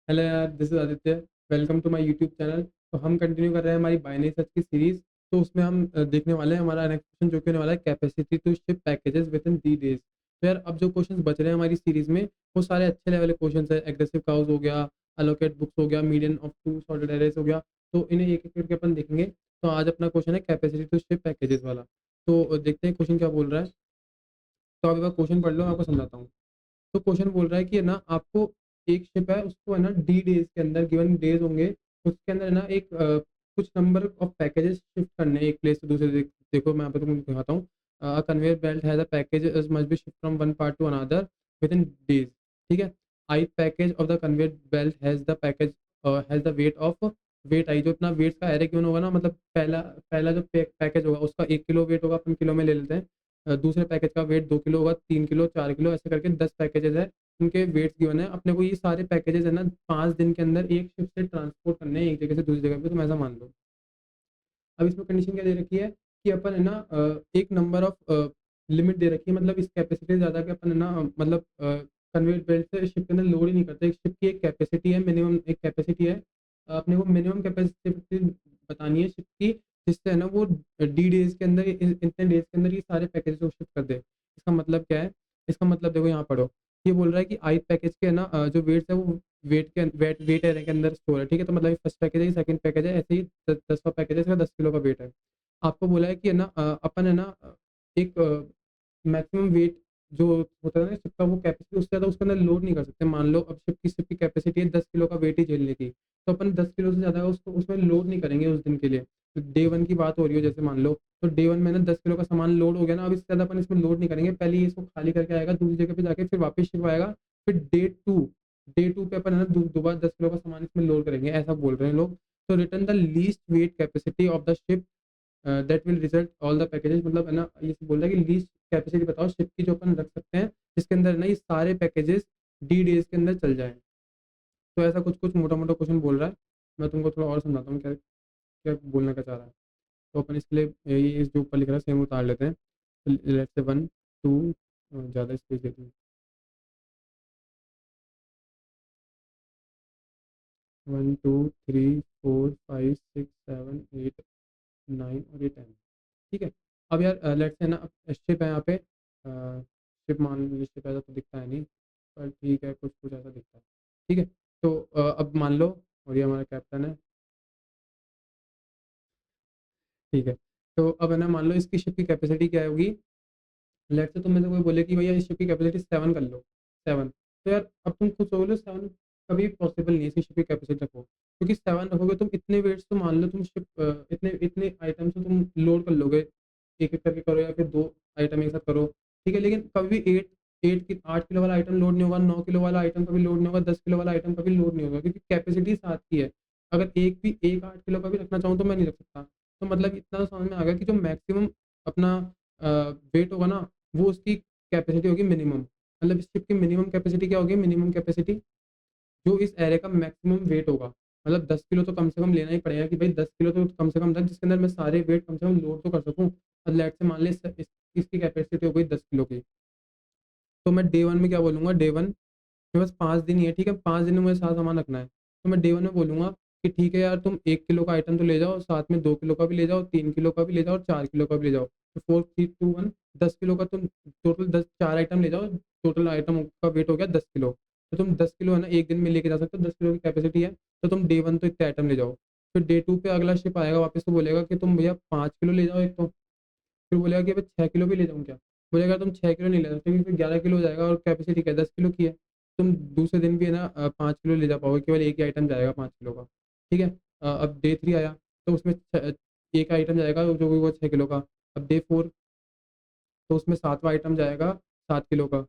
Hello यार, this is Aditya. Welcome to my YouTube channel. तो हम कंटिन्यू कर रहे हैं हमारी बाइनरी सर्च की सीरीज। तो उसमें हम देखने वाले हैं हमारा नेक्स्ट क्वेश्चन जो कि होने वाला है capacity to ship packages within 3 days। तो यार अब जो क्वेश्चंस बच रहे हैं हमारी सीरीज में वो सारे अच्छे लेवल के क्वेश्चंस है। एग्रेसिव काउज हो गया, अलोकेट बुक्स हो गया, median of two sorted arrays हो गया। तो इन्हें एक एक करके अपन देखेंगे। तो आज अपना क्वेश्चन है कैपेसिटी टू शिप पैकेजेस वाला। तो देखते हैं क्वेश्चन क्या बोल रहा है। तो आप एक बार क्वेश्चन पढ़ लो, मैं आपको समझाता हूँ। तो क्वेश्चन बोल रहा है कि है ना आपको एक शिप है, उसको है ना डी डेज के अंदर गिवन डेज होंगे, उसके अंदर है ना एक कुछ नंबर ऑफ पैकेजेस शिफ्ट करने हैं एक प्लेस से दूसरे देखो मैं यहाँ पे तुमको दिखाता हूँ। Conveyor belt has a package must be shift from one part to another with in days. ठीक है। I package of the conveyor belt has the package has the weight of weight I. जो अपना wait का array given होगा ना, मतलब पहला पहला जो पैकेज होगा उसका 1 किलो वेट होगा, अपन किलो में ले लेते हैं। दूसरे पैकेज का वेट 2 किलो होगा, 3 किलो, 4 किलो, ऐसे करके 10 पैकेजेस है। उनके वेट्स गिवन है अपने को। ये सारे पैकेजेस है ना 5 दिन के अंदर एक शिप से ट्रांसपोर्ट करने हैं एक जगह से दूसरी जगह पे, तुम ऐसा मान लो। अब इसमें कंडीशन क्या दे रखी है कि अपन है ना एक नंबर ऑफ लिमिट दे रखी है, मतलब इस कैपेसिटी से ज़्यादा के अपन है ना मतलब कन्वेयर बेल्ट से शिप के अंदर लोड ही नहीं करते। एक शिप की एक कैपेसिटी है, मिनिमम एक कैपेसिटी है। अपने को मिनिमम कैपेसिटी बतानी है शिप की, जिससे है ना वो डी डेज के अंदर इतने डेज के अंदर ये सारे पैकेज को शिफ्ट कर दे। इसका मतलब क्या है? इसका मतलब देखो यहाँ पढ़ो। ये बोल रहा है कि आई पैकेज के है ना जो वेट्स है वो वेट एरे के अंदर स्टोर है। ठीक है। तो मतलब फर्स्ट पैकेज है, सेकंड पैकेज है, ऐसे ही 10वां पैकेज है, इसका 10 किलो का वेट है। आपको बोला है कि है ना अपन है ना एक मैक्सिमम वेट जो होता है ना शिप का, वो कैपेसिटी उससे ज़्यादा उसके अंदर लोड नहीं कर सकते। मान लो अब शिप की कैपेसिटी है 10 किलो का वेट ही झेलने की, तो अपन 10 किलो से ज़्यादा उसको उसमें लोड नहीं करेंगे उस दिन के लिए। तो डे वन की बात हो रही हो जैसे मान लो, तो डे वन में ना 10 किलो का सामान लोड हो गया ना, अब इससे ज़्यादा अपन इसमें लोड नहीं करेंगे। पहले ये इसको खाली करके आएगा दूसरी जगह पे जाके, फिर वापस शिप आएगा। फिर डे टू पे अपन है ना दोबारा 10 किलो का सामान इसमें लोड करेंगे, ऐसा बोल रहे हैं लोग। तो return the least wait capacity of the ship that will result all the packages. मतलब है ना ये बोल रहा है कि लीस्ट कैपेसिटी बताओ शिप की जो अपन रख सकते हैं, जिसके अंदर ना ये सारे पैकेजेस डी डेज के अंदर चल जाएं। तो ऐसा कुछ कुछ मोटा मोटा क्वेश्चन बोल रहा है। मैं तुमको थोड़ा और समझाता हूँ क्या क्या बोलना क्या चाह रहा है। तो अपन इसके लिए ये जो ऊपर लिख रहा है सेम उतार लेते हैं। लेट्स से 1 2, ज़्यादा स्पेस देते हैं। 1 2 3 4 5 6 7 8 9 और ये 10। ठीक है। अब यार लेट्स से ना शिप है यहाँ पे। शिप मान लीजिए, शिप ऐसा तो दिखता है नहीं, पर ठीक है कुछ कुछ ऐसा दिखता है। ठीक है। तो अब मान लो, और ये हमारा कैप्टन है। ठीक है। तो अब है ना मान लो इसकी शिप की कैपेसिटी क्या होगी। लेट्स से तुम में से कोई बोले कि भैया इस शिप की कैपेसिटी 7 कर लो। 7। तो यार अब तुम खुद सोच लो, 7 कभी पॉसिबल नहीं है इसकी शिप की कैपेसिटी रखो, क्योंकि 7 रखोगे तुम इतने वेट्स तो मान लो तुम शिप इतने इतने आइटम से तुम लोड कर लोगे। एक एक करके करो या फिर दो आइटम एक साथ करो। ठीक है। लेकिन कभी 8 किलो वाला आइटम लोड नहीं होगा, 9 किलो वाला आइटम कभी लोड नहीं होगा, 10 किलो वाला आइटम कभी लोड नहीं होगा, क्योंकि कैपेसिटी 7 की है। अगर एक 8 किलो का भी रखना चाहूँ तो मैं नहीं रख सकता। तो मतलब इतना तो समझ में आ गया कि जो मैक्सिमम अपना वेट होगा ना, वो उसकी कैपेसिटी होगी मिनिमम। मतलब इस शिप की मिनिमम कैपेसिटी क्या होगी? मिनिमम कैपेसिटी जो इस एरे का मैक्सिमम वेट होगा। मतलब 10 किलो तो कम से कम लेना ही पड़ेगा कि भाई 10 किलो तो कम से कम था, जिसके अंदर मैं सारे वेट कम से कम लोड तो कर सकूँ। और लेट से मान ले इसकी कैपेसिटी हो गई 10 किलो की। तो मैं डे वन में क्या बोलूँगा? डे वन मेरे पास 5 दिन ही है। ठीक है। 5 दिन में मुझे सारा सामान रखना है, तो मैं डे वन में बोलूँगा कि ठीक है यार, तुम 1 किलो का आइटम तो ले जाओ, साथ में 2 किलो का भी ले जाओ, 3 किलो का भी ले जाओ और 4 किलो का भी ले जाओ। तो 4 3 2 1, 10 किलो का तुम टोटल 4 आइटम ले जाओ। टोटल आइटम का वेट हो गया 10 किलो। तो तुम 10 किलो है ना एक दिन में लेके जा सकते हो, 10 किलो की कैपेसिटी है। तो तुम डे वन तो इतने आइटम ले जाओ। फिर डे टू पे अगला शिप आएगा वापस, तो बोलेगा कि तुम भैया 5 किलो ले जाओ एक तो। फिर बोलेगा कि अभी 6 किलो भी ले जाऊँ क्या? बोलेगा तुम 6 किलो नहीं ले सकते, क्योंकि फिर 11 किलो हो जाएगा और कैपेसिटी क्या 10 किलो की है। तुम दूसरे दिन भी है ना 5 किलो ले जा पाओगे, केवल एक ही आइटम जाएगा 5 किलो का। ठीक है। अब डे थ्री आया, तो उसमें एक आइटम जाएगा जो कि वो 6 किलो का। अब डे फोर, तो उसमें सातवां आइटम जाएगा 7 किलो का।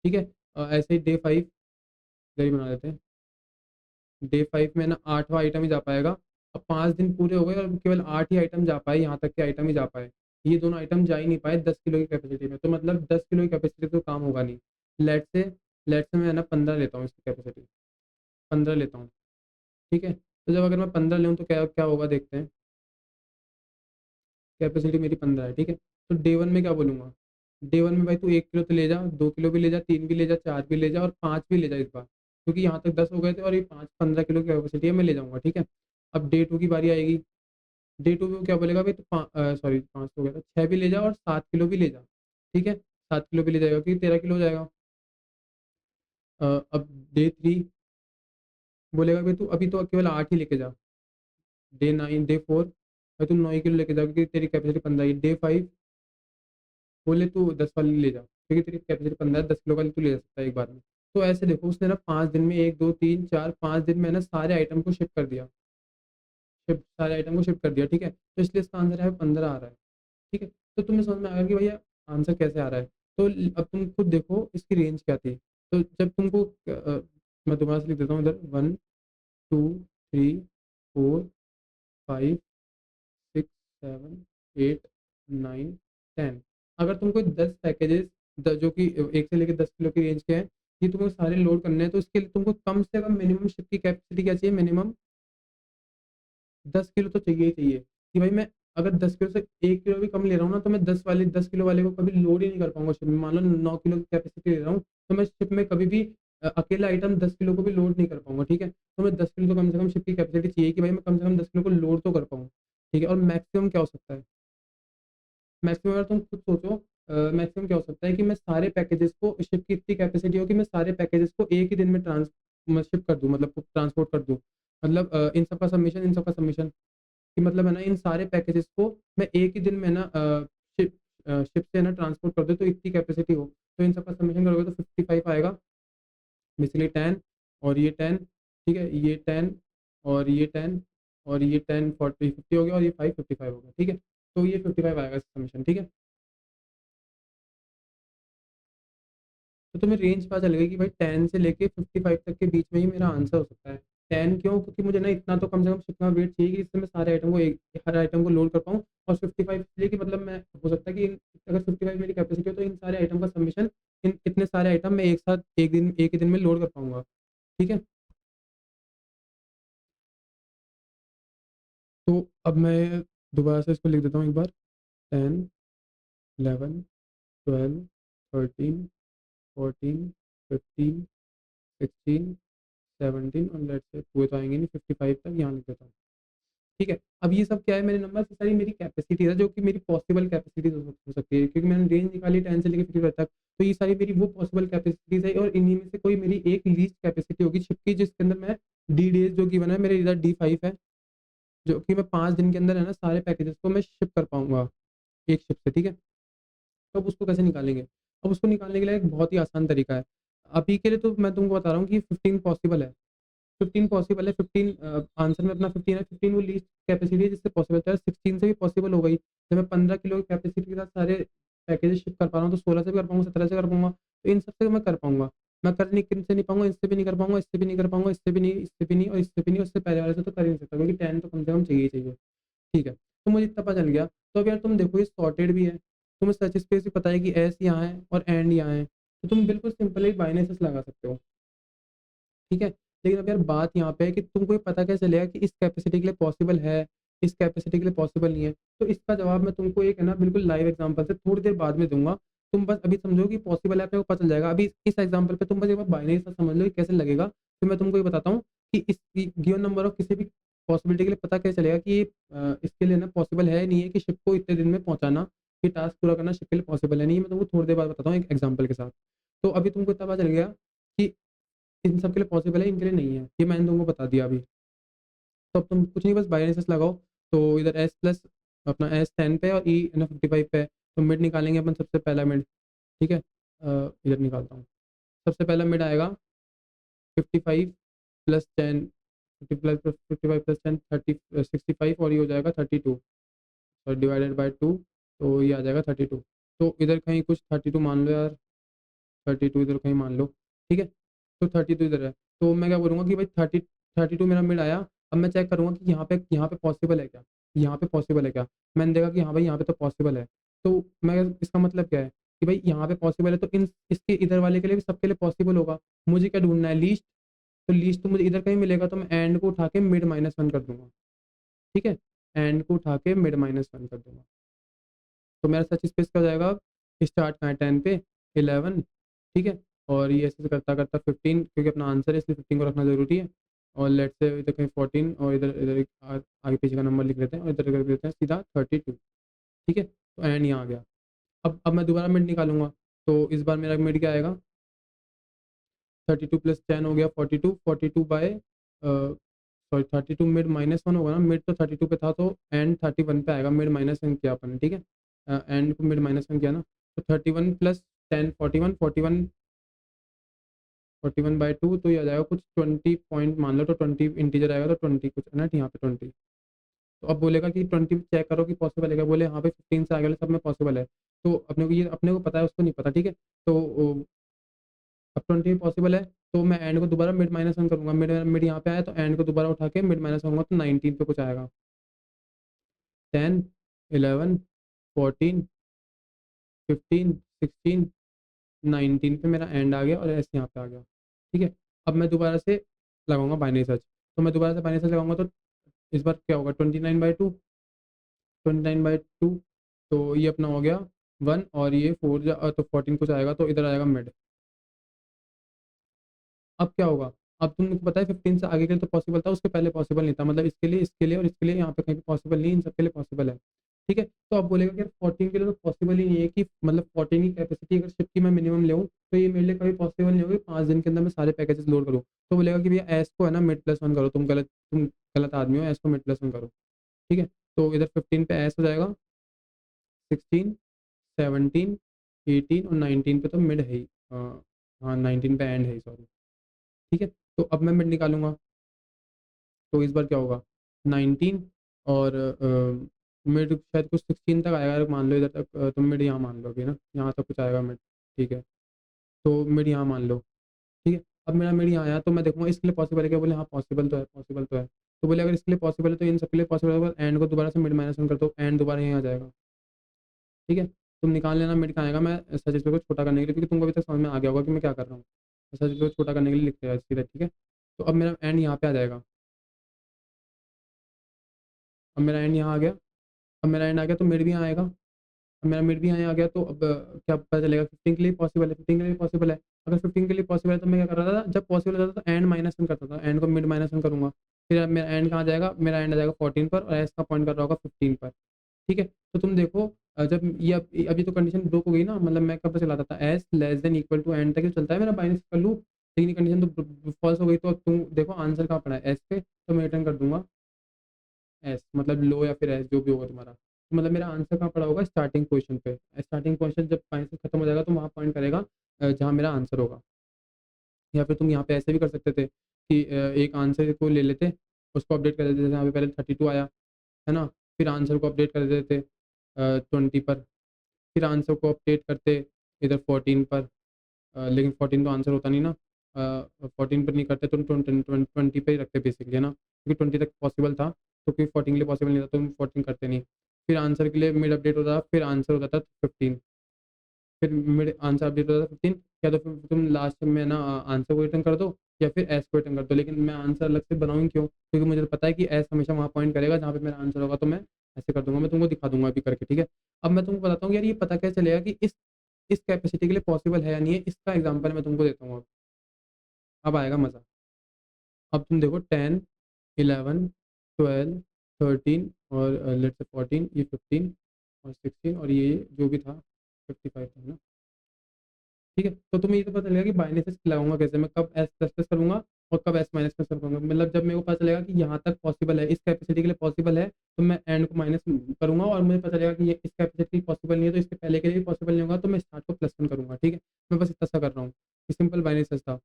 ठीक है। ऐसे ही डे फाइव, इधर ही बना देते हैं। डे फाइव में ना आठवां आइटम ही जा पाएगा। अब 5 दिन पूरे हो गए और केवल 8 ही आइटम जा पाए, यहाँ तक के आइटम ही जा पाए। ये दोनों आइटम जा ही नहीं पाए 10 किलो की कैपेसिटी में, तो मतलब 10 किलो की कैपेसिटी तो काम होगा नहीं। लेट से लेट से मैं ना 15 लेता हूँ इसकी कैपेसिटी। 15 लेता हूँ। ठीक है। तो जब अगर मैं 15 लूँ तो क्या क्या होगा देखते हैं। कैपेसिटी मेरी 15 है। ठीक है। तो डे वन में क्या बोलूँगा? डे वन में भाई तू 1 किलो तो ले जा, 2 किलो भी ले जा, 3 भी ले जा, 4 भी ले जा और 5 भी ले जा इस बार, क्योंकि यहाँ तक 10 हो गए थे और ये 5-15 किलो की कैपेसिटी है, मैं ले जाऊँगा, ठीक है। अब डे 2 की बारी आएगी, डे 2 में वो क्या बोलेगा भाई, तो सॉरी 5 हो गया था, 6 भी ले जा और 7 किलो भी ले जा, ठीक है। 7 किलो भी ले जाएगा क्योंकि 13 किलो हो जाएगा। अब डे 3 बोलेगा भाई तू अभी तो केवल 8 ही लेके जा। डे 4 भाई तू 9 ही किलो लेके जा क्योंकि तेरी कैपेसिटी 15 ही। डे 5 बोले तू 10 वाली ले जा क्योंकि तेरी कैपेसिटी 15 है, 10 किलो वाली तू ले जा सकता है एक बार में। तो ऐसे देखो उसने ना 5 दिन में 1 2 3 4 5 दिन में ना सारे आइटम को शिप कर दिया, शिप सारे आइटम को शिप कर दिया, ठीक है। तो इसलिए इसका आंसर है 15 आ रहा है, ठीक है। तो तुम्हें समझ में आ गया कि भैया आंसर कैसे आ रहा है। तो अब तुम खुद देखो इसकी रेंज क्या थी। तो जब तुमको मैं दोबारा से लिख देता हूँ इधर, 1 2 3 4 5 6 7 8 9 10। अगर तुमको 10 पैकेजेस जो कि 1 से लेकर 10 किलो की रेंज के हैं, ये तुमको सारे लोड करने हैं, तो इसके लिए तुमको कम से कम मिनिमम शिप की कैपेसिटी क्या चाहिए, मिनिमम 10 किलो तो चाहिए ही चाहिए। कि भाई मैं अगर 10 किलो से 1 किलो भी कम ले रहा हूँ ना, तो मैं 10 किलो वाले को कभी लोड ही नहीं कर पाऊँगा शिप में। मान लो 9 किलो की कैपेसिटी ले रहा हूँ, तो मैं शिप में कभी भी अकेला आइटम 10 किलो को भी लोड नहीं कर पाऊँगा, ठीक है। तो मैं 10 किलो तो कम से कम शिप की कैपेसिटी चाहिए कि भाई मैं कम से कम 10 किलो को लोड तो कर पाऊँ, ठीक है। और मैक्सिमम क्या हो सकता है? मैक्सिमम अगर तुम खुद सोचो, मैक्सिमम क्या हो सकता है कि मैं सारे पैकेजेस को, शिप की इतनी कैपेसिटी हो कि मैं सारे पैकेजेस को एक ही दिन में शिप कर दूँ, मतलब ट्रांसपोर्ट कर दूँ। मतलब इन सब का सबमिशन कि मतलब है ना, इन सारे पैकेजेस को मैं एक ही दिन में ना शिप शिप से ना ट्रांसपोर्ट कर दूँ, तो इतनी कैपेसिटी हो। तो इन सब का सबमिशन करोगे तो 55 आएगा, बेसिकली 10 और ये 10, ठीक है, ये 10 और ये 10 और ये 10 40 50 हो गया और ये 5 55 हो गया, ठीक है। तो ये 55 आएगा इसका सबमिशन, ठीक है। तो तुम्हें रेंज पता चलेगा कि भाई 10 से लेके 55 तक के बीच में ही मेरा आंसर हो सकता है। 10 क्यों? क्योंकि मुझे ना इतना तो कम से कम शिपना वेट चाहिए कि जिससे मैं सारे आइटम को एक हर आइटम को लोड कर पाऊँ। और 55 इसलिए कि मतलब मैं हो सकता है कि अगर 55 मेरी कैपेसिटी हो तो इन सारे आइटम का सबमिशन, इन इतने सारे आइटम मैं एक साथ एक ही दिन में लोड कर पाऊँगा, ठीक है। तो अब मैं दोबारा से इसको लिख देता हूँ एक बार। 10 11 12 13 14 15 16 17 और लेट्स से पूरे तो आएंगे नहीं, 55 तक यहाँ लिख देता हूँ, ठीक है। अब ये सब क्या है, मेरे नंबर से सारी मेरी कैपेसिटी है जो कि मेरी पॉसिबल कैपेसिटीज हो सकती है, क्योंकि मैंने रेंज निकाली 10 से लेकर 55 तक। तो ये सारी मेरी वो पॉसिबल कैपेसिटीज है और इन्हीं में से कोई मेरी एक लीस्ट कैपेसिटी होगी शिप की, जिसके अंदर मैं डी डेज जो कि बना है मेरे इधर D5 है, जो कि मैं 5 दिन के अंदर है ना सारे पैकेजेस को मैं शिप कर पाऊंगा एक शिप से, ठीक है। तो अब उसको कैसे निकालेंगे? अब उसको निकालने के लिए एक बहुत ही आसान तरीका है। अभी के लिए तो मैं तुमको बता रहा हूँ कि 15 पॉसिबल है, 15 पॉसिबल है, 15 आंसर में अपना 15 है, 15 वो लीस्ट कैपेसिटी है जिससे पॉसिबल है। 16 से भी पॉसिबल हो गई, जब मैं 15 किलो की कैपेसिटी के साथ सारे पैकेजेस शिप कर पा रहा हूँ, तो 16 से भी कर पाऊंगा, 17 से कर पाऊंगा, तो इन सबसे मैं कर पाऊंगा। मैं कर नहीं, किन से नहीं पाऊंगा, इससे भी नहीं कर पाऊंगा, इससे भी नहीं कर पाऊंगा, इससे भी नहीं, इससे भी नहीं और इससे भी नहीं, उससे पहले वाले से तो कर ही नहीं सकता क्योंकि 10 तो कम से कम चाहिए ही चाहिए, ठीक है। तो मुझे इतना पता चल गया। तो अब यार तुम देखो ये सॉर्टेड भी है, तुम्हें सच स्पेस भी पता है कि एस यहाँ है और एंड यहाँ है, तो तुम बिल्कुल सिंपल एक बाइनेसिस लगा सकते हो, ठीक है। लेकिन अब यार बात यहाँ पे है कि तुमको ये पता कैसे चलेगा कि इस कैपेसिटी के लिए पॉसिबल है, इस कैपेसिटी के लिए पॉसिबल नहीं है। तो इसका जवाब मैं तुमको एक है ना बिल्कुल लाइव एग्जांपल से थोड़ी देर बाद में दूंगा। तुम बस अभी समझो कि पॉसिबल है, अपने को पता चल जाएगा। अभी इस एग्जांपल पे तुम बस एक बार बाइनरी सा समझ लो कि कैसे लगेगा, फिर मैं तुमको ये बताता हूँ कि इस गिवन नंबर ऑफ किसी भी पॉसिबिलिटी के लिए पता कैसे चलेगा कि इसके लिए ना पॉसिबल है नहीं है कि शिप को इतने दिन में पहुंचाना, ये टास्क पूरा करना शिप के लिए पॉसिबल है नहीं है। मैं तुमको थोड़ी देर बाद बताता हूँ एक एग्जाम्पल के साथ। तो अभी तुमको इतना पता चल गया कि इन सब के लिए पॉसिबल है, इनके लिए नहीं है, ये मैंने तुमको बता दिया अभी। तो अब तुम कुछ नहीं, बस बाइनेंस लगाओ। तो इधर एस प्लस अपना एस 10 पे और ई ना 55 पे है, तो मिड निकालेंगे अपन सबसे पहला मिड, ठीक है। इधर निकालता हूँ। सबसे पहला मिड आएगा 55 प्लस 10, 50 प्लस 55 प्लस 10 30 65 और ये हो जाएगा 32 और डिवाइडेड बाय 2, तो ये आ जाएगा 32। तो इधर कहीं कुछ 32 मान लो यार, 32 इधर कहीं मान लो, ठीक है। तो 32 इधर है, तो मैं क्या बोलूँगा कि भाई 32 मेरा मिड आया। अब मैं चेक करूँगा कि यहाँ पे पॉसिबल है क्या, यहाँ पे पॉसिबल है क्या। मैंने देखा कि हाँ भाई यहाँ पे तो पॉसिबल है। तो मैं, इसका मतलब क्या है कि भाई यहाँ पे पॉसिबल है, तो इन इसके इधर वाले के लिए भी सबके लिए पॉसिबल होगा। मुझे क्या ढूंढना है, लीस्ट। तो लीस्ट तो मुझे इधर कहीं मिलेगा, तो मैं एंड को उठा के मिड -1 कर दूंगा, ठीक है। एंड को उठा के मिड -1 कर दूंगा, तो मेरा सच स्पेस का जाएगा, स्टार्ट का है 10 पे 11, ठीक है। और ये ऐसे करता-करता 15 क्योंकि अपना आंसर है इसलिए 15 को रखना ज़रूरी है और लेट्स से इधर कहीं 14 और इधर इधर एक आगे पीछे का नंबर लिख लेते हैं और इधर कर देते हैं सीधा 32 ठीक है? तो एंड यहाँ आ गया। अब मैं दोबारा मिड निकालूँगा, तो इस बार मेरा मिड क्या आएगा? 32 प्लस 10 हो गया 42, 42 बाय सॉरी 32 मिड -1 होगा ना, मिड तो 32 पे था तो एंड 31 पे आएगा, मिड -1 किया अपन ने, ठीक है? एंड को मिड -1 किया ना, तो 31 प्लस 10 41, 41 41 बाय 2 तो ये आ जाएगा कुछ 20 पॉइंट मान लो, तो 20 इंटीजर आएगा तो 20 कुछ है ना, यहाँ पे 20। तो अब बोलेगा कि 20 चेक करो कि पॉसिबल है क्या? बोले हाँ भाई 15 से आगे वाले सब में पॉसिबल है। तो अपने को पता है, उसको नहीं पता, ठीक है? तो अब 20 पॉसिबल है, तो मैं एंड को दोबारा मिड -1 करूँगा, मिड मिड यहाँ पे आया तो एंड को दोबारा उठा के मिड माइनस करूँगा तो 19 पे कुछ आएगा। 10, 11, 14, 15, 16, 19 पे मेरा एंड आ गया और ऐसे यहाँ पे आ गया, ठीक है? अब मैं दोबारा से लगाऊँगा बाइनरी सर्च, तो मैं दोबारा से बाइनरी सर्च लगाऊँगा तो इस बार क्या होगा 29/2, 29/2 तो ये अपना हो गया 1 और ये 4 तो 14 कुछ आएगा तो इधर आएगा मिड। अब क्या होगा? अब तुमको पता है 15 से आगे के लिए तो पॉसिबल था, उसके पहले पॉसिबल नहीं था। मतलब इसके लिए और इसके लिए यहाँ पे कहीं पे पॉसिबल नहीं, इन सबके लिए पॉसिबल है। ठीक है? तो अब बोलेगा कि यार 14 के लिए तो पॉसिबल ही नहीं है कि मतलब 14 की कैपेसिटी अगर शिप की मैं मिनिमम लूँ, तो ये मेरे लिए कभी पॉसिबल नहीं होगा कि 5 दिन के अंदर मैं सारे पैकेजेस लोड करूँ। तो बोलेगा कि भैया एस को है ना मिड +1 करो, तुम गलत आदमी हो, एस को मिड +1 करो। ठीक है? तो इधर 15 पे एस हो जाएगा, 16, 17, 18 और 19 पे तो मिड है ही। हाँ 19 पे एंड है ही, सॉरी। ठीक है? तो अब मैं मिड निकालूँगा, तो इस बार क्या होगा 19 और मिड शायद कुछ 16 तक आएगा, मान लो इधर तक तो मिड यहाँ मान लो अभी ना, यहाँ तक कुछ आएगा मिड, ठीक है? तो मिड यहाँ मान लो, ठीक है? अब मेरा मिड यहाँ आया तो मैं देखूँगा इसके लिए पॉसिबल है क्या? बोले हाँ पॉसिबल तो है, पॉसिबल तो है। तो बोले अगर इसके लिए पॉसिबल है तो इन सबके लिए पॉसिबल है, एंड को दोबारा से मिड -1 कर दो, एंड दोबारा यहाँ आ जाएगा, ठीक है? तुम निकाल लेना मिड कहाँ आएगा, मैं सजेस्ट को छोटा करने के लिए, क्योंकि तुमको अभी तक समझ में आ गया होगा कि मैं क्या कर रहा हूँ। सजेस्ट को छोटा करने के लिए लिख लिया सीधा, ठीक है? तो अब मेरा एंड यहाँ पे आ जाएगा, अब मेरा एंड यहाँ आ गया, अब मेरा एंड आ गया तो मिड भी यहाँ आएगा। अब मेरा मिड भी यहाँ आ गया तो अब क्या पता चलेगा 15 के लिए पॉसिबल है, 15 के लिए पॉसिबल है। अगर 15 के लिए पॉसिबल है तो मैं क्या कर रहा था, जब पॉसिबल होता था तो एंड -1 करता था, एंड को मिड -1 करूँगा। फिर अब मेरा एंड कहाँ जाएगा, मेरा एंड आ जाएगा 14 पर और एस का पॉइंट कर रहा होगा 15 पर, ठीक है? तो तुम देखो जब ये अब ये तो कंडीशन ब्रोक हो गई ना, मतलब मैं कब तक चलाता था, s less than equal to end तक ही चलता है मेरा बाइनरी कर लूँ, लेकिन ये कंडीशन तो फॉल्स हो गई, तो अब तुम देखो आंसर कहाँ पड़ा है, एस पे, तो मैं रिटर्न कर दूँगा एस, मतलब लो या फिर एस जो भी होगा तुम्हारा। तो मतलब मेरा आंसर कहाँ पड़ा होगा, स्टार्टिंग पोज़ीशन पे। स्टार्टिंग पोज़ीशन जब आंसर खत्म हो जाएगा तो वहाँ पॉइंट करेगा जहाँ मेरा आंसर होगा। या फिर तुम यहाँ पे ऐसे भी कर सकते थे कि एक आंसर को ले लेते, उसको अपडेट कर देते, जैसे यहाँ पे पहले 32 आया, है ना? फिर आंसर को अपडेट कर देते 20 पर, फिर आंसर को अपडेट करते इधर 14 पर, लेकिन 14 तो आंसर होता नहीं ना, 14 पर नहीं करते तो 20 पे ही रखते बेसिकली, है ना? क्योंकि 20 तक पॉसिबल था, तो क्योंकि 14 के लिए पॉसिबल नहीं था तो 14 करते नहीं। फिर आंसर के लिए मिड अपडेट होता था, फिर आंसर होता था 15, फिर मिड आंसर अपडेट होता था 15, या तो फिर तुम लास्ट में ना आंसर को रिटर्न कर दो या फिर एस को रिटर्न कर दो। लेकिन मैं आंसर अलग से बनाऊँ क्यों? क्योंकि मुझे तो पता है कि एस हमेशा वहाँ पॉइंट करेगा जहाँ पे मेरा आंसर होगा, तो मैं ऐसे कर दूँगा। मैं तुमको दिखा दूँगा अभी करके, ठीक है? अब मैं तुमको बताता हूँ यार ये पता कैसे चलेगा कि इस कैपेसिटी के लिए पॉसिबल है या नहीं है, इसका एग्ज़ाम्पल मैं तुमको देता हूँ अब आएगा मज़ा। अब तुम देखो 10, 11, 12, 13 और लेट्स से 14, ये 15 और 16 और ये जो भी था 55 था ना, ठीक है? तो तुम्हें ये तो पता चलेगा कि बाइनरी सर्च लगाऊँगा कैसे, मैं कब एस प्लस प्लस करूँगा और कब एस माइनस प्लस करूँगा। मतलब जब मेरे को पता चलेगा कि यहाँ तक पॉसिबल है, इस कैपेसिटी के लिए पॉसिबल है, तो मैं एंड को माइनस करूँगा और मुझे पता चलेगा कि ये इस कैपेसिटी पॉसिबल नहीं है, तो इसके पहले के लिए भी पॉसिबल नहीं होगा, तो मैं स्टार्ट को +1 करूँगा, ठीक है? मैं बस इतना सा कर रहा हूँ। ये सिंपल बाइनरी सर्च था।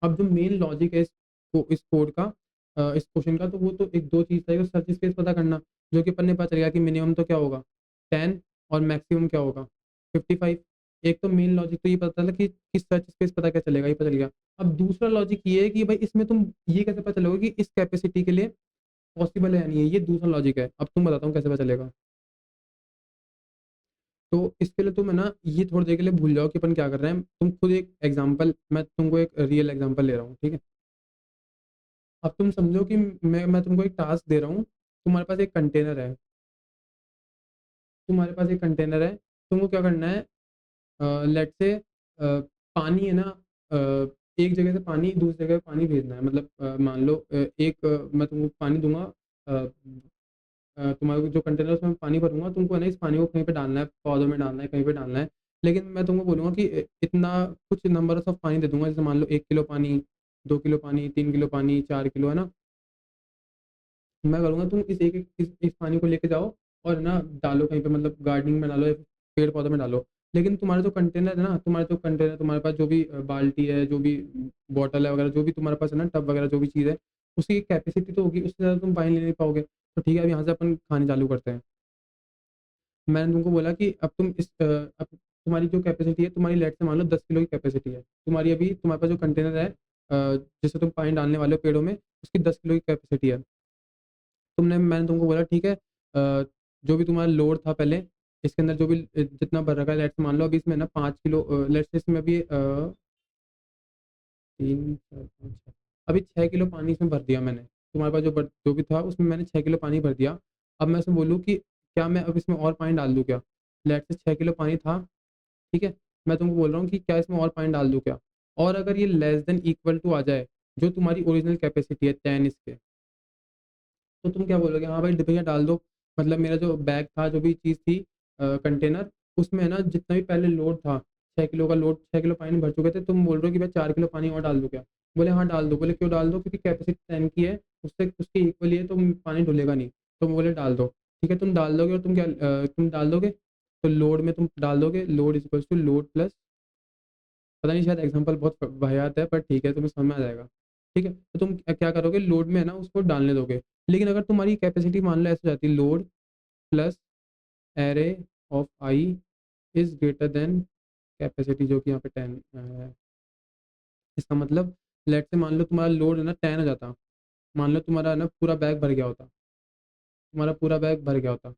अब जो मेन लॉजिक है इस कोड का, इस क्वेश्चन का, तो वो तो एक 2 चीज़ था, सर्च स्पेस पता करना, जो कि अपन ने पता चल गया कि मिनिमम तो क्या होगा 10 और मैक्सिमम क्या होगा 55। एक तो मेन लॉजिक तो ये पता चला कि सर्च स्पेस पता क्या चलेगा, ये पता चल गया। अब दूसरा लॉजिक ये है कि भाई इसमें तुम ये कैसे पता चलोगे कि इस कैपेसिटी के लिए पॉसिबल है या नहीं है, ये दूसरा लॉजिक है। अब तुम बताता हूँ कैसे पता चलेगा। तो इसके लिए तुम है ना ये थोड़ी देर के लिए भूल जाओ कि अपन क्या कर रहे हैं। तुम खुद एक एग्जांपल, मैं तुमको एक रियल एग्जांपल ले रहा हूँ, ठीक है? अब तुम समझो कि मैं तुमको एक टास्क दे रहा हूँ, तुम्हारे पास एक कंटेनर है, तुम्हारे पास एक कंटेनर है, तुमको क्या करना है, लेट्स से पानी है ना, अ, एक जगह से पानी दूसरी जगह पानी भेजना है, मतलब मान लो मैं तुमको पानी दूँगा, अ तुम्हारा जो कंटेनर है उसमें पानी भरूँगा, तुमको है ना इस पानी को कहीं पे डालना है, पौधों में डालना है, कहीं पे डालना है। लेकिन मैं तुमको बोलूँगा कि इतना कुछ नंबर्स ऑफ पानी दे दूँगा, जैसे मान लो 1 किलो पानी, 2 किलो पानी, 3 किलो पानी, 4 किलो, है ना? मैं करूँगा तुम इस पानी को लेके जाओ और ना डालो कहीं पे, मतलब गार्डनिंग में डालो या पेड़-पौधों में डालो। लेकिन तुम्हारा जो कंटेनर है ना, तुम्हारे पास जो भी बाल्टी है, जो भी बॉटल है वगैरह, जो भी तुम्हारे पास है ना, टब वगैरह जो भी चीज़ है, उसकी एक कैपेसिटी तो होगी, उससे ज़्यादा तुम पानी ले नहीं पाओगे। तो ठीक है, अब यहाँ से अपन खानी चालू करते हैं। मैंने तुमको बोला कि अब तुम्हारी जो कैपेसिटी है, तुम्हारी लेट से मान लो 10 किलो की कैपेसिटी है। तुम्हारे पास जो कंटेनर है, जिससे तुम पानी डालने वाले हो पेड़ों में, उसकी 10 किलो की कैपेसिटी है। मैंने तुमको बोला ठीक है, जो भी तुम्हारा लोड था पहले, इसके अंदर जो भी जितना भर रखा है, लेट्स मान लो अभी इसमें ना 5 किलो, लेट्स से इसमें अभी 3, 4, 5, 6, अभी 6 किलो पानी इसमें भर दिया मैंने। तुम्हारे पास जो भी था उसमें मैंने 6 किलो पानी भर दिया। अब मैं उसमें बोलूँ कि क्या मैं अब इसमें और पानी डाल दूँ क्या? लेट्स से 6 किलो पानी था, ठीक है? मैं तुमको बोल रहा हूँ कि क्या इसमें और पानी डाल दूँ क्या? और अगर ये लेस देन इक्वल टू आ जाए, जो तुम्हारी ओरिजिनल कैपेसिटी है 10 इसके, तो तुम क्या बोलोगे? हाँ भाई भैया डाल दो। मतलब मेरा जो बैग था, जो भी चीज़ थी, कंटेनर, उसमें है ना जितना भी पहले लोड था, 6 किलो का लोड, 6 किलो पानी भर चुके थे, तुम बोल रहे हो कि भाई 4 किलो पानी और डाल दूँ क्या? बोले हाँ डाल दो। बोले क्यों डाल दो? क्योंकि कैपेसिटी 10 की है, उससे उसके इक्वली है, तो पानी डुलेगा नहीं। तो बोले डाल दो। ठीक है, तुम डाल दोगे, और तुम डाल दोगे, तो लोड में तुम डाल दोगे, load is equals to load plus, पता नहीं, शायद एग्जांपल बहुत वाहियात है, पर ठीक है, तुम्हें समझ में आ जाएगा। ठीक है, तो तुम क्या करोगे, लोड में है ना उसको डालने दोगे। लेकिन अगर तुम्हारी कैपेसिटी मान लो ऐसे हो जाती है, load plus array of I is greater than capacity, जो कि यहाँ पे 10 है। इसका मतलब, लेट से मान लो तुम्हारा लोड है ना 10 हो जाता, मान लो तुम्हारा है ना पूरा बैग भर गया होता, तुम्हारा पूरा बैग भर गया होता,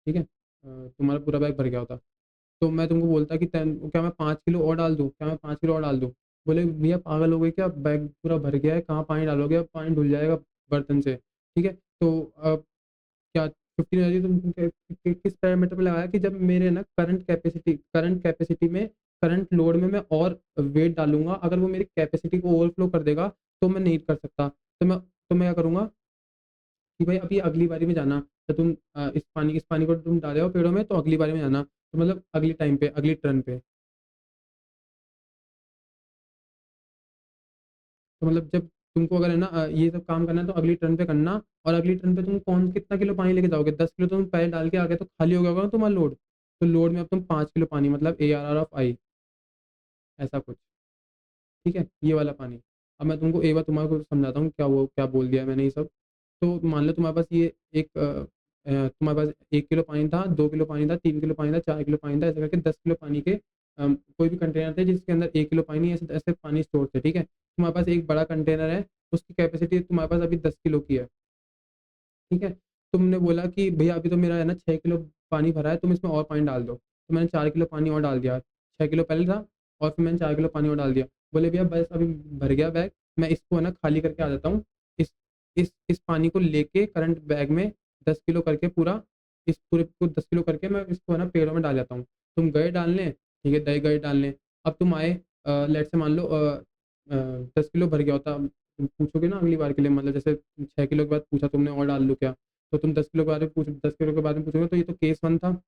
ठीक है, तुम्हारा पूरा बैग भर गया होता, तो मैं तुमको बोलता कि क्या मैं 5 किलो और डाल दूँ? क्या मैं 5 किलो और डाल दूँ? बोले भैया पागल हो गए क्या? बैग पूरा भर गया है, कहाँ पानी डालोगे? अब पानी धुल जाएगा बर्तन से। ठीक है? तो अब क्या 15 एनर्जी तुम किस पैरामीटर पे लगाया कि जब मेरे ना करंट कैपेसिटी में, करंट लोड में मैं और वेट डालूँगा, अगर वो मेरी कैपेसिटी को ओवरफ्लो कर देगा, तो मैं नहीं कर सकता। तो मैं क्या करूँगा कि भाई अभी अगली बारी में जाना, तो इस पानी को तुम डाले हो पेड़ों में, तो अगली बारी में जाना, तो मतलब अगली टाइम पे, अगली टर्न पे। तो मतलब जब तुमको अगर है ना ये सब काम करना है, तो अगली टर्न पे करना, और अगली टर्न पे तुम कौन कितना किलो पानी लेके जाओगे? 10 किलो तुम पहले डाल के आ गए, तो खाली हो गया होगा ना तुम्हारा लोड। तो लोड में अब तुम 5 किलो पानी, मतलब ARR ऑफ आई, ऐसा कुछ। ठीक है? ये वाला पानी। अब मैं तुमको एक बार तुम्हारे को समझाता हूँ क्या बोल दिया मैंने ये सब। तो मान लो तुम्हारे पास तुम्हारे पास 1 किलो पानी था, 2 किलो पानी था, 3 किलो पानी था, 4 किलो पानी था, ऐसे करके 10 किलो पानी के कोई भी कंटेनर थे जिसके अंदर 1 किलो पानी, ऐसे ऐसे पानी स्टोर थे, ठीक है? तुम्हारे पास एक बड़ा कंटेनर है, उसकी कैपेसिटी तुम्हारे पास अभी 10 किलो की है, ठीक है? तुमने बोला कि भैया अभी तो मेरा है ना 6 किलो पानी भरा है, तुम इसमें और पानी डाल दो। तो मैंने 4 किलो पानी और डाल दिया। 6 किलो पहले था, और फिर मैंने 4 किलो पानी और डाल दिया। बोले भैया बस अभी भर गया बैग, मैं इसको है ना खाली करके आ जाता हूँ। इस पानी को लेके करंट बैग में 10 किलो करके पूरा, इस पूरे को 10 किलो करके मैं इसको है ना पेड़ों में डाल जाता हूँ। तुम गए डालने, ठीक है, दही गए डालने। अब तुम आए, लेट से मान लो 10 किलो भर गया होता, तुम पूछोगे ना अगली बार के लिए, मतलब जैसे 6 किलो के बाद पूछा तुमने और डाल दूँ क्या? तो तुम 10 किलो के बारे में 10 किलो के बारे में पूछोगे, तो ये तो केस 1 था,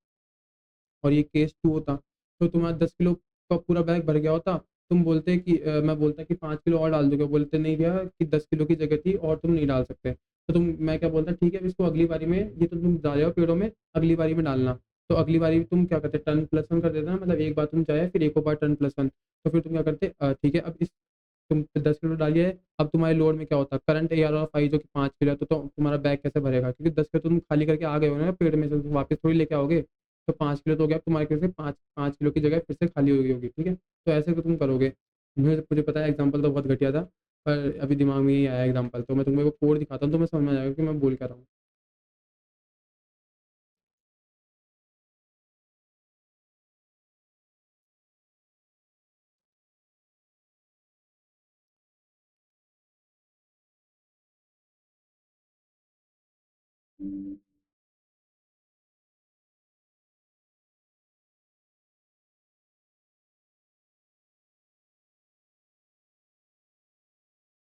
और ये केस 2 होता। तो तुम्हारा 10 किलो का पूरा बैग भर गया होता। मैं बोलता कि 5 किलो और डाल दोगे? बोलते नहीं भैया, कि 10 किलो की जगह थी और तुम नहीं डाल सकते। तो मैं क्या बोलता, ठीक है, अब इसको अगली बारी में, ये तो तुम जा रहे हो पेड़ों में, अगली बारी में डालना। तो अगली बारी में तुम क्या करते, टर्न प्लस वन कर देते ना, मतलब एक बार तुम जाए, फिर एक और बार टर्न प्लस वन। तो फिर तुम क्या करते, ठीक है, अब इस तुम 10 किलो डालिए। अब तुम्हारे लोड में क्या होता है, करंट AR ऑफ आई जो कि 5 किलो है, तो तुम्हारा बैग कैसे भरेगा? क्योंकि 10 किलो तुम खाली करके आ गए हो ना पेड़ में से, तो वापस थोड़ी लेके आओगे। तो 5 किलो तो हो गया, अब तुम्हारे कैसे 5 किलो की जगह फिर से खाली हो गई होगी, ठीक है? तो ऐसे तुम करोगे। मुझे पता है एग्जाम्पल तो बहुत घटिया था, पर अभी दिमाग में ही आया एग्जाम्पल, तो मैं तुम्हें वो कोड दिखाता हूँ, तो मैं समझ में आ जाएगा कि मैं बोल क्या रहा हूँ।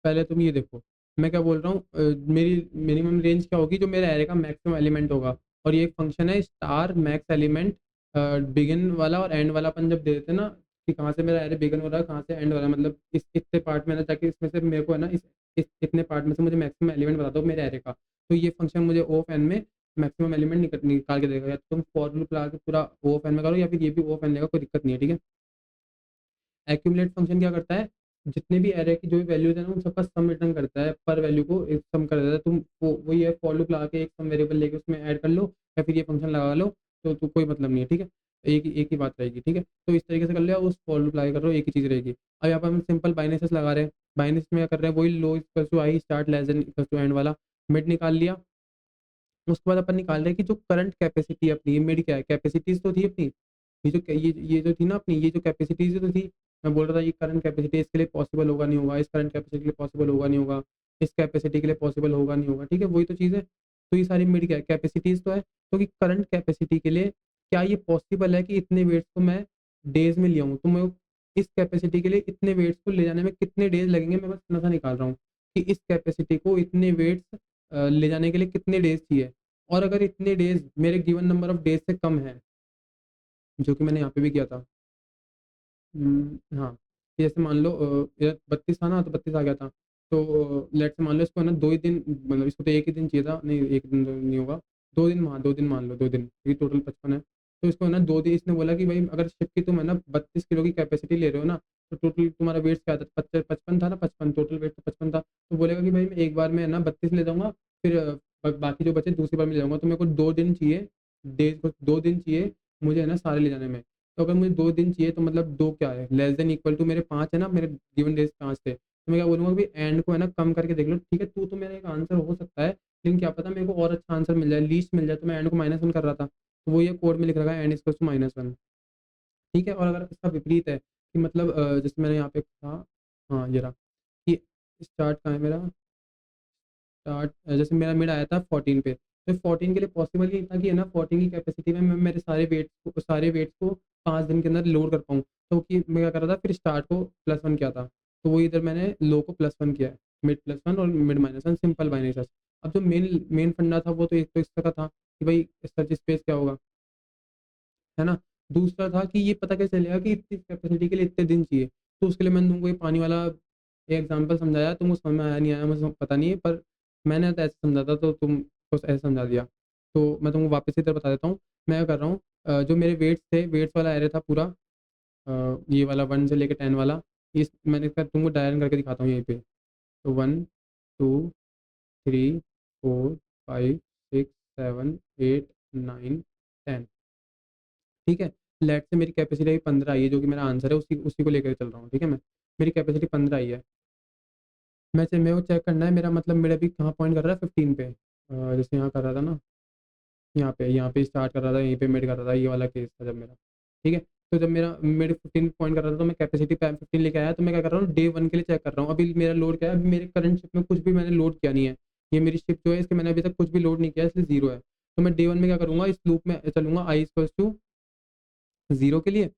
पहले तुम ये देखो, मैं क्या बोल रहा हूँ, मेरी मिनिमम रेंज क्या होगी, जो मेरे एरे का मैक्सिमम एलिमेंट होगा। और ये एक फंक्शन है स्टार मैक्स एलिमेंट, बिगिन वाला और एंड वाला अपन जब दे देते हैं ना, कि कहाँ से मेरा एरे बिगिन हो रहा है, कहाँ से एंड हो रहा है, मतलब इस इतने पार्ट में ना जाके इसमें से मेरे को है ना, इस इतने पार्ट में से मुझे मैक्सिमम एलिमेंट बता दो मेरे एरे का। तो ये फंक्शन मुझे ऑफ एन में मैक्सिमम एलिमेंट निकाल के देगा। या तो तुम फॉर लूप लगा के पूरा ऑफ एन में करो, या फिर ये भी ऑफ एन लेगा, कोई दिक्कत नहीं है, ठीक है। एक्यूमुलेट फंक्शन क्या करता है, जितने भी एरे की जो भी वैल्यूज है ना, उन सबका सम रिटर्न करता है, पर वैल्यू को एक सम कर देता है। तुम वो वही है, फॉर लूप लगा के एक सम वेरिएबल लेके उसमें ऐड कर लो, या फिर ये फंक्शन लगा लो, तो कोई मतलब नहीं है, ठीक है। एक ही बात रहेगी, ठीक है। तो इस तरीके से कर लिया, उस फॉर लूप लगा के कर रहे हो, एक ही चीज़ रहेगी। अब यहाँ पर हम सिंपल बाइनेसेस लगा रहे हैं। बाइनेस में क्या कर रहे हैं, वही low equal to I start less than equal to end वाला। मिड निकाल लिया। उसके बाद अपन निकाल रहे हैं कि जो करंट कैपेसिटी अपनी, ये मिड क्या है, कैपेसिटीज तो थी अपनी, ये जो थी ना अपनी, ये जो कैपेसिटीज तो थी। मैं बोल रहा था ये करंट कैपेसिटी इसके लिए पॉसिबल होगा नहीं होगा, इस करंट कैपेसिटी के लिए पॉसिबल होगा नहीं होगा, इस कैपेसिटी के लिए पॉसिबल होगा नहीं होगा, ठीक है, वही तो चीज़ है। तो ये सारी मिड क्या है, कैपेसिटीज तो है। तो कि करंट कैपेसिटी के लिए क्या ये पॉसिबल है कि इतने वेट्स को मैं डेज में ले आऊँ, तो मैं इस कैपेसिटी के लिए इतने वेट्स को ले जाने में कितने डेज लगेंगे, मैं बस इतना सा निकाल रहा हूँ कि इस कैपेसिटी को इतने वेट्स ले जाने के लिए कितने डेज चाहिए। और अगर इतने डेज मेरे गिवन नंबर ऑफ डेज से कम है, जो कि मैंने यहाँ पे भी किया था। हाँ, कि जैसे मान लो 32 था ना, तो 32 आ गया था। तो लेट से मान लो इसको है ना 2 ही दिन, मतलब इसको तो एक ही दिन चाहिए था, नहीं एक दिन तो नहीं होगा। 2 दिन, हाँ 2 दिन मान लो, 2 दिन, ये टोटल 55 है। तो इसको है ना 2 दिन, इसने बोला कि भाई अगर शिप की तुम है ना 32 किलो की कैपेसिटी ले रहे हो ना, तो टोटल तुम्हारा वेट क्या था, 55 था ना, 55 टोटल वेट तो 55 था। तो बोलेगा कि भाई मैं एक बार में है ना 32 ले जाऊंगा, फिर बाकी जो बचे दूसरी बार में ले जाऊंगा, तो मेरे को 2 दिन चाहिए, डेज को 2 दिन चाहिए मुझे है ना सारे ले जाने में। तो अगर मुझे 2 दिन चाहिए, तो मतलब दो क्या है, लेस देन इक्वल टू मेरे 5 है ना, मेरे गिवन डेज 5 थे, तो मैं क्या बोलूँगा कि एंड को है ना कम करके देख लो, ठीक है, तू तो मेरा एक आंसर हो सकता है, लेकिन क्या पता मेरे को और अच्छा आंसर मिल जाए, लीस्ट मिल जाए, तो मैं एंड को -1 कर रहा था, तो वो ये कोड में लिख रखा है एंड इक्वल टू -1, ठीक है। और अगर इसका विपरीत है कि मतलब जैसे मैंने यहाँ पे कहा, हाँ ये रहा, कि स्टार्ट कहाँ है मेरा, स्टार्ट जैसे मेरा मिड आया था 14 पे, तो 14 के लिए पॉसिबल ही था कि है ना 14 की कैपेसिटी में मैं मेरे सारे वेट्स को 5 दिन के अंदर लोड कर पाऊँ। तो कि मैं क्या कर रहा था, फिर स्टार्ट को +1 किया था, तो वो इधर मैंने लो को +1 किया है, मिड +1 और मिड -1, सिंपल बाइनरी सर्च। अब जो मेन फंडा था वो तो एक तो इस तरह का था कि भाई सर्च स्पेस क्या होगा, है ना। दूसरा था कि ये पता कैसे चलेगा कि इतनी कैपेसिटी के लिए इतने दिन चाहिए। तो उसके लिए मैंने तुमको ये पानी वाला एग्जांपल समझाया, तुमको समझ में आया नहीं आया मुझे पता नहीं है, पर मैंने तो ऐसे समझा था, तो तुमको ऐसे समझा दिया। तो मैं तुमको वापस इधर बता देता हूँ, मैं क्या कर रहा हूँ, जो मेरे वेट्स थे, वेट्स वाला एरे था पूरा, ये वाला 1 से लेकर 10 वाला, इस मैंने इसका तुमको डायग्राम करके दिखाता हूँ यहीं पे। तो 1, 2, 3, 4, 5, 6, 7, 8, 9, 10, ठीक है। लेट से मेरी कैपेसिटी अभी 15 आई है, जो कि मेरा आंसर है, उसी उसी को लेकर चल रहा हूँ, ठीक है। मैं मेरी कैपेसिटी 15 आई है। मेरे को चेक करना है, मेरा मतलब मेरा भी कहाँ पॉइंट कर रहा है, 15 पे, जैसे यहाँ कर रहा था ना, यहाँ पे स्टार्ट कर रहा था, यहीं पे मिड कर रहा था, ये वाला केस था जब मेरा, ठीक है। तो जब मेरा मिड 15 पॉइंट कर रहा था, तो मैं कैपेसिटी 15 लेके आया, तो मैं क्या कर रहा हूँ, डे 1 के लिए चेक कर रहा हूँ, अभी मेरा लोड क्या है, अभी मेरे करंट शिप में कुछ भी मैंने लोड किया नहीं है। ये मेरी शिप जो है, इसके मैंने अभी तक कुछ भी लोड नहीं किया, इसलिए जीरो है। तो मैं डे 1 में क्या करूँगा, इस लूप में चलूंगा, आई इक्वल्स टू जीरो के लिए,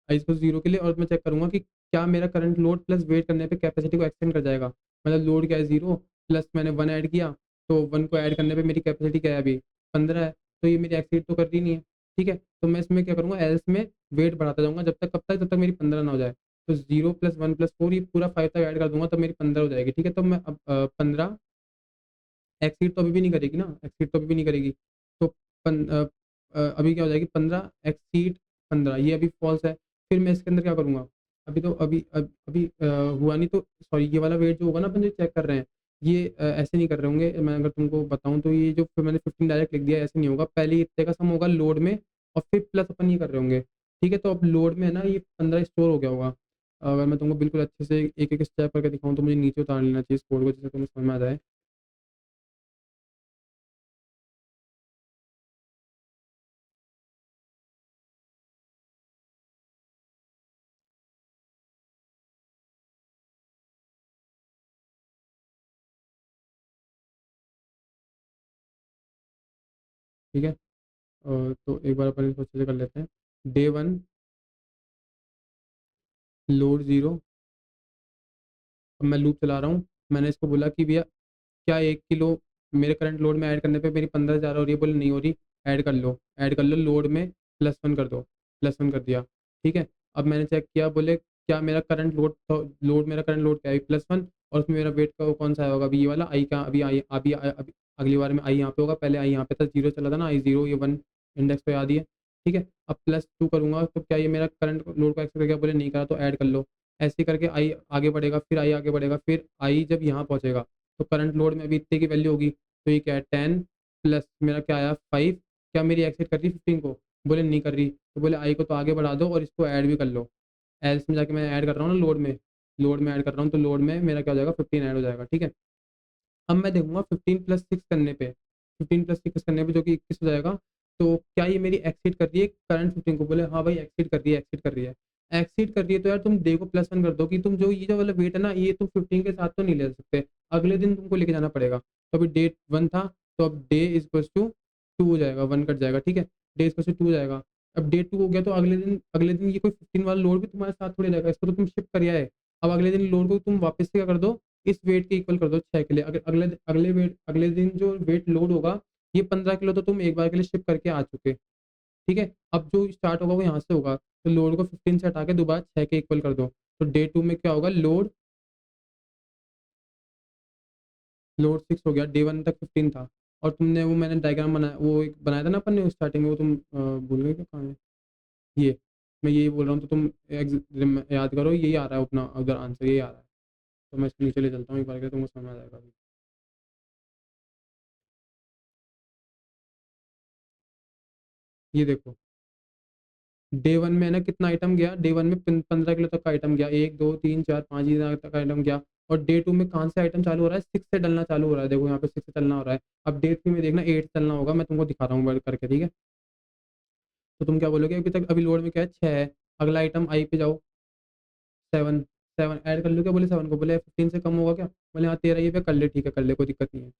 आई इक्वल जीरो के लिए, और मैं चेक करूंगा कि क्या मेरा करंट लोड प्लस वेट करने पे कैपेसिटी को एक्सटेंड कर जाएगा। मतलब लोड क्या है, जीरो, प्लस मैंने 1 ऐड किया, तो 1 को ऐड करने पे मेरी कैपेसिटी क्या है अभी, 15 है, तो ये मेरी एक्सीड तो कर रही नहीं है, ठीक है। तो मैं इसमें क्या करूंगा, एल्स में वेट बढ़ाता जाऊंगा, जब तक कब तक, जब तक मेरी 15 ना हो जाए। तो 0 + 1 + 4, ये पूरा 5 तक ऐड कर दूंगा, तो मेरी 15 हो जाएगी, ठीक है। तो मैं अब 15 एक्सीड तो अभी भी नहीं करेगी ना, एक्सीड तो अभी भी नहीं करेगी। तो अभी क्या हो जाएगी, 15 एक्सीड 15, ये अभी फॉल्स है। फिर मैं इसके अंदर क्या करूँगा, अभी तो अभी हुआ नहीं, तो सॉरी, ये वाला वेट जो होगा ना अपन जो चेक कर रहे हैं, ये ऐसे नहीं कर रहे होंगे, मैं अगर तुमको बताऊँ तो ये जो फिर मैंने 15 डायरेक्ट लिख दिया, ऐसे नहीं होगा, पहले इतने का सम होगा लोड में, और फिर प्लस अपन ये कर रहे होंगे, ठीक है। तो अब लोड में है ना ये 15 स्टोर हो गया होगा। अगर मैं तुमको बिल्कुल अच्छे से एक एक स्टेप करके दिखाऊँ, तो मुझे नीचे उतार लेना चाहिए इस कोड को, जिससे तुम्हें समझ में आ जाए। ठीक है, तो एक बार अपन इसको अच्छे से कर लेते हैं। डे 1 लोड जीरो, अब मैं लूप चला रहा हूँ, मैंने इसको बोला कि भैया क्या 1 किलो मेरे करंट लोड में ऐड करने पे मेरी 15,000 हो रही है? बोले नहीं हो रही। ऐड कर लो लोड में +1 कर दो, +1 कर दिया, ठीक है। अब मैंने चेक किया, बोले क्या मेरा करंट लोड मेरा करंट लोड क्या है? +1, और उसमें मेरा वेट का वो कौन सा आया होगा? अभी ये वाला आई का, अभी अगली बार में आई यहाँ पे होगा, पहले आई यहाँ पे था, 0 चला था ना, आई 0, ये 1 इंडेक्स पे याद ही है, ठीक है। अब +2 करूँगा तो क्या ये मेरा करंट लोड का एक्सेस कर गया? बोले नहीं करा, तो ऐड कर लो। ऐसे करके आई आगे बढ़ेगा, फिर आई आगे बढ़ेगा, फिर आई जब यहाँ पहुँचेगा तो करंट लोड में अभी इतने की वैल्यू होगी, तो ये क्या है 10 प्लस मेरा क्या आया 5, क्या मेरी एक्सिट कर रही 15 को? बोले नहीं कर रही, तो बोले आई को तो आगे बढ़ा दो और इसको ऐड भी कर लो। एल्स में जाके मैं ऐड कर रहा हूँ ना लोड में ऐड कर रहा हूँ, तो लोड में मेरा क्या हो जाएगा 15 ऐड हो जाएगा, ठीक है। अब मैं देखूंगा 15 + 6 करने पे जो कि 21 हो जाएगा, तो क्या ये मेरी एक्सीड कर रही है करंट 15 को? बोले हाँ भाई एक्सीड कर रही है, एक्सीड कर रही है। एक्सीड कर रही है तो यार तुम डे को +1 कर दो कि तुम जो ये जो वाला वेट है ना, ये तुम 15 के साथ तो नहीं ले सकते, अगले दिन तुमको लेके जाना पड़ेगा। तो अभी डे 1 था, तो अब डे इज इक्वल्स टू 2 हो जाएगा, 1 कट जाएगा, ठीक है। डे इज इक्वल्स टू 2 हो जाएगा। अब डे 2 हो गया तो अगले दिन ये कोई 15 वाला लोड भी तुम्हारे साथ थोड़ी रहेगा, इसको तो तुम शिफ्ट कर आए। अब अगले दिन लोड को तुम वापस से क्या कर दो, इस वेट के इक्वल कर दो 6 के लिए। अगर अगले दिन जो वेट लोड होगा, ये 15 किलो तो तुम एक बार के लिए शिफ्ट करके आ चुके, ठीक है। अब जो स्टार्ट होगा वो यहाँ से होगा, तो लोड को 15 से हटा के दोबारा 6 के इक्वल कर दो। तो डे 2 में क्या होगा, लोड 6 हो गया, डे 1 तक 15 था। और तुमने वो मैंने डायग्राम बनाया, वो एक बनाया था ना अपन ने स्टार्टिंग में, वो तुम भूल गए क्या, कहाँ है ये? मैं यही बोल रहा हूँ, तो तुम याद करो, यही आ रहा है अपना उधर आंसर, यही आ रहा है। तो मैं इसको नीचे ले चलता हूँ एक बार के, तुमको समझ आ जाएगा अभी। ये देखो, डे 1 में है ना कितना आइटम गया, डे 1 में 15 किलो तक का आइटम गया, 1 2 3 4 5 तक का आइटम गया। और डे 2 में कहाँ से आइटम चालू हो रहा है, 6 से डलना चालू हो रहा है, देखो यहाँ पे 6 से चलना हो रहा है। अब डे 3 में देखना 8 चलना होगा, मैं तुमको दिखा रहा हूँ वर्क करके, ठीक है। तो तुम क्या बोलोगे, अभी तक अभी लोड में क्या है 6 है, अगला आइटम आई पे जाओ, 7, 7 ऐड कर लो, क्या बोले 7 को? बोले 15 से कम होगा क्या? बोले हाँ 13 ये पे कर ले, ठीक है कर ले, कोई दिक्कत नहीं है।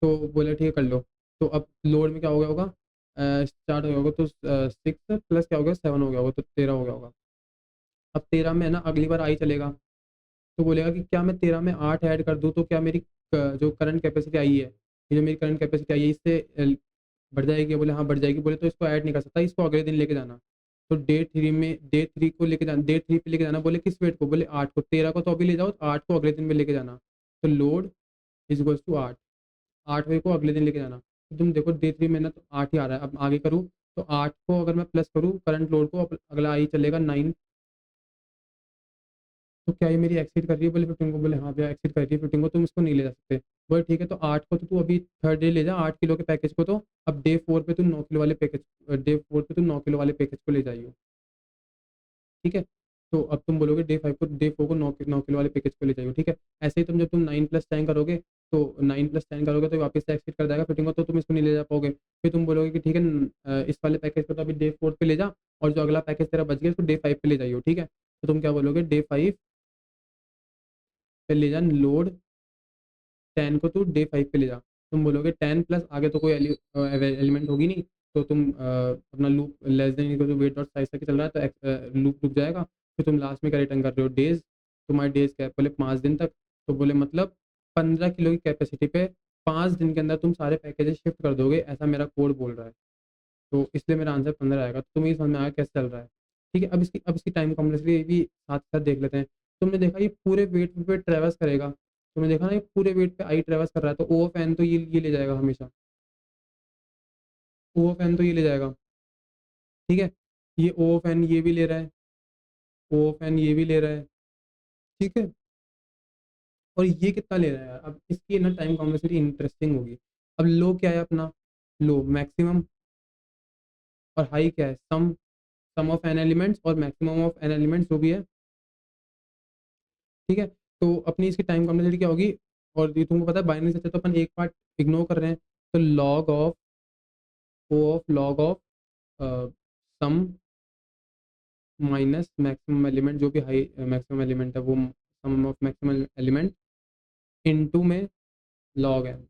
तो बोले ठीक है कर लो। तो अब लोड में क्या हो गया होगा, स्टार्ट हो गया होगा, तो 6 प्लस क्या हो गया 7 हो गया होगा, तो 13 हो गया होगा। अब 13 में है ना अगली बार आई चलेगा, तो बोलेगा कि क्या मैं 13 में 8 ऐड कर दूँ तो क्या मेरी जो करंट कैपेसिटी आई है, ये जो मेरी करंट कैपेसिटी आई है इससे बढ़ जाएगी? बोले हाँ बढ़ जाएगी। बोले तो इसको ऐड नहीं कर सकता, इसको अगले दिन लेके जाना। तो डे 3 को लेके जाना, डे 3 पे लेके जाना, बोले किस वेट को? बोले 8 को। 13 को तो अभी ले जाओ, 8 को अगले दिन में लेके जाना। तो लोड इज इक्वल्स टू 8, 8वें को अगले दिन लेके जाना। तो तुम देखो डे 3 में ना तो 8 ही आ रहा है, अब आगे करूँ तो 8 को अगर मैं प्लस करूँ करंट लोड को, अगला आई चलेगा 9। तो क्या ये मेरी एक्सीड कर रही है? बोले 15 को। बोले हाँ भैया एक्सीड कर रही है 15 को, तुम इसको नहीं ले जा सकते। बोले ठीक है, तो 8 को तो तू अभी थर्ड डे ले जा, 8 किलो के पैकेज को, तो अब डे 4 पे तुम 9 किलो वाले पैकेज, डे 4 पे तुम 9 किलो वाले पैकेज को ले जाइयो, ठीक है। तो अब तुम बोलोगे डे 4 को 9 किलो वाले पैकेज को ले जाइयो, ठीक है। ऐसे ही तुम जब तुम 9 + 10 करोगे, तो 9 + 10 करोगे तो वापस से एक्सीड कर जाएगा 15 को, तो तुम इसको नहीं ले जा पाओगे। फिर तुम बोलोगे कि ठीक है इस वाले पैकेज को तो अभी डे 4 पे ले जा, और जो अगला पैकेज तेरा बच गया उसको डे 5 पे ले जाइयो, ठीक है। तो तुम क्या बोलोगे, डे 5 पे ले जा लोड, 10 को तू डे 5 पे ले जा। तुम बोलोगे 10 प्लस आगे तो कोई एलिमेंट होगी नहीं, तो तुम अपना loop less than equal to weight dot size तक चल रहा है, तो लूप रुक जाएगा। फिर तुम लास्ट में क्या रिटर्न कर रहे हो, डेज। तुम्हारे डेज क्या है? बोले 5 दिन तक। तो बोले मतलब 15 किलो की कैपेसिटी पे 5 दिन के अंदर तुम सारे पैकेजेस शिफ्ट कर दोगे, ऐसा मेरा कोड बोल रहा है। तो इसलिए मेरा आंसर 15 आएगा। तो तुम्हें ये समझ में आया कैसे चल रहा है, ठीक है। अब इसकी टाइम कॉम्प्लेक्सिटी भी साथ साथ देख लेते हैं। तुमने देखा ये पूरे वेट पे ट्रेवर्स करेगा, तुमने देखा ना ये पूरे वेट पे आई ट्रेवर्स कर रहा है, तो ओ ऑफ एन तो ये ले जाएगा हमेशा, ओ ऑफ एन तो ये ले जाएगा, ठीक है। ये ओ ऑफ एन ये भी ले रहा है, ओ ऑफ एन ये भी ले रहा है, ठीक है। और ये कितना ले रहा है यार, अब इसकी ना टाइम कॉम्प्लेक्सिटी इंटरेस्टिंग होगी। अब लो क्या है अपना, लो मैक्सिमम, और हाई क्या है, सम ऑफ एन एलिमेंट्स और मैक्सिमम ऑफ एन एलिमेंट्स जो भी है, ठीक है। तो अपनी इसकी टाइम कॉम्प्लेक्सिटी क्या होगी? और ये तुमको पता है बाइनरी से तो अपन एक पार्ट इग्नोर कर रहे हैं, तो log of O of log of sum minus maximum element, जो भी हाई मैक्सिमम एलिमेंट है वो sum of maximum element into में लॉग एन,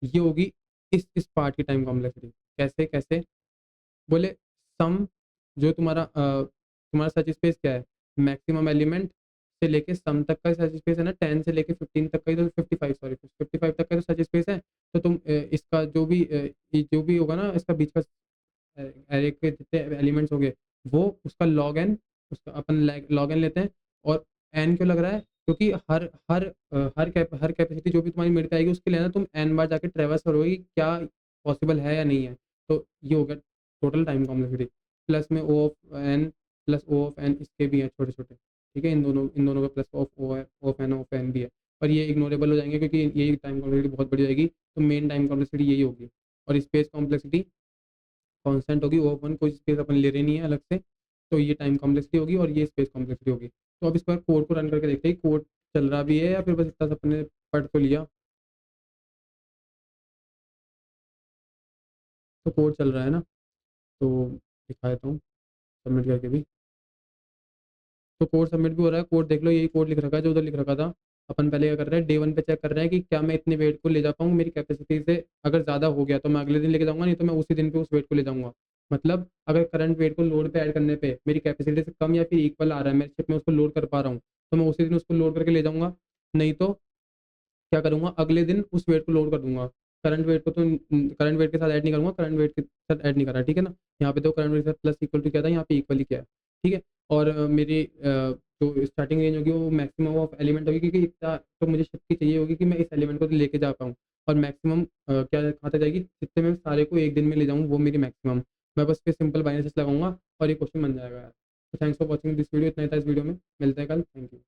ये होगी इस पार्ट की टाइम कॉम्प्लेक्सिटी। कैसे कैसे? बोले सम, जो तुम्हारा सच स्पेस क्या है, मैक्सिमम एलिमेंट से लेके सम तक का सच स्पेस है ना, 10 से लेके 15 तक का ही, तो 55 सॉरी 55 तक का तो सच स्पेस है। तो तुम इसका जो भी होगा ना, इसका बीच का एरे के जितने एलिमेंट्स होंगे, वो उसका लॉग एन, उसका अपन लॉग एन लेते हैं। और एन क्यों लग रहा है? क्योंकि हर कैपेसिटी जो भी तुम्हारी मिड पे आएगी उसके लिए ना तुम एन बार जाके ट्रेवर्स करोगे कि क्या पॉसिबल है या नहीं है। तो ये हो गया टोटल टाइम कॉम्प्लेक्सिटी। प्लस में O of N, plus O of N इसके भी हैं छोटे छोटे, ठीक है, इन दोनों का प्लस ऑफ एन भी है। और ये इग्नोरेबल हो जाएंगे क्योंकि यही टाइम कॉम्प्लेक्सिटी बहुत बड़ी हो जाएगी, तो मेन टाइम कॉम्प्लेक्सिटी यही होगी। और स्पेस कॉम्प्लेक्सिटी कांस्टेंट होगी, ओ वन कोई स्पेस अपन ले रहे नहीं है अलग से, तो ये टाइम कॉम्प्लेक्सिटी होगी और ये स्पेस कॉम्प्लेक्सिटी होगी। तो अब इस पर कोड को रन करके देखते हैं कोड चल रहा भी है या फिर बस इतना सा अपने पढ़ तो लिया। तो कोड चल रहा है ना, तो दिखा देता हूँ सबमिट करके भी। तो कोड सबमिट भी हो रहा है, कोड देख लो, यही कोड लिख रखा है जो उधर लिख रखा था। अपन पहले क्या कर रहे हैं, डे वन पे चेक कर रहे हैं कि क्या मैं इतने वेट को ले जा पाऊँ मेरी कैपेसिटी से। अगर ज़्यादा हो गया तो मैं अगले दिन लेके जाऊंगा, नहीं तो मैं उसी दिन पे उस वेट को ले जाऊंगा। मतलब अगर करंट वेट को लोड पे ऐड करने पे मेरी कैपेसिटी से कम या फिर इक्वल आ रहा है, मेरे शिप में उसको लोड कर पा रहा हूँ, तो मैं उसी दिन उसको लोड करके ले जाऊंगा। नहीं तो क्या करूँगा, अगले दिन उस वेट को लोड कर दूंगा। करंट वेट के साथ ऐड नहीं करूँगा, करंट वेट के साथ ऐड नहीं करा, ठीक है ना। यहाँ पे तो करंट वेट के साथ प्लस इक्वल टू क्या था, यहाँ पे इक्वल ही क्या है, ठीक है। और मेरी जो स्टार्टिंग रेंज होगी वो मैक्सिमम ऑफ एलिमेंट होगी, क्योंकि इतना तो मुझे शिफ्ट की चाहिए होगी कि मैं इस एलिमेंट को लेके जा पाऊँ। और मैक्सिमम क्या कहाँ तक जाएगी, जितने मैं सारे को एक दिन में ले जाऊँ वो मेरी मैक्सिमम। मैं बस पे सिंपल बाइनरी सर्च लगाऊंगा और ये क्वेश्चन बन जाएगा यार। तो thanks for watching this video, इतना ही था इस वीडियो में, मिलते हैं कल, थैंक यू।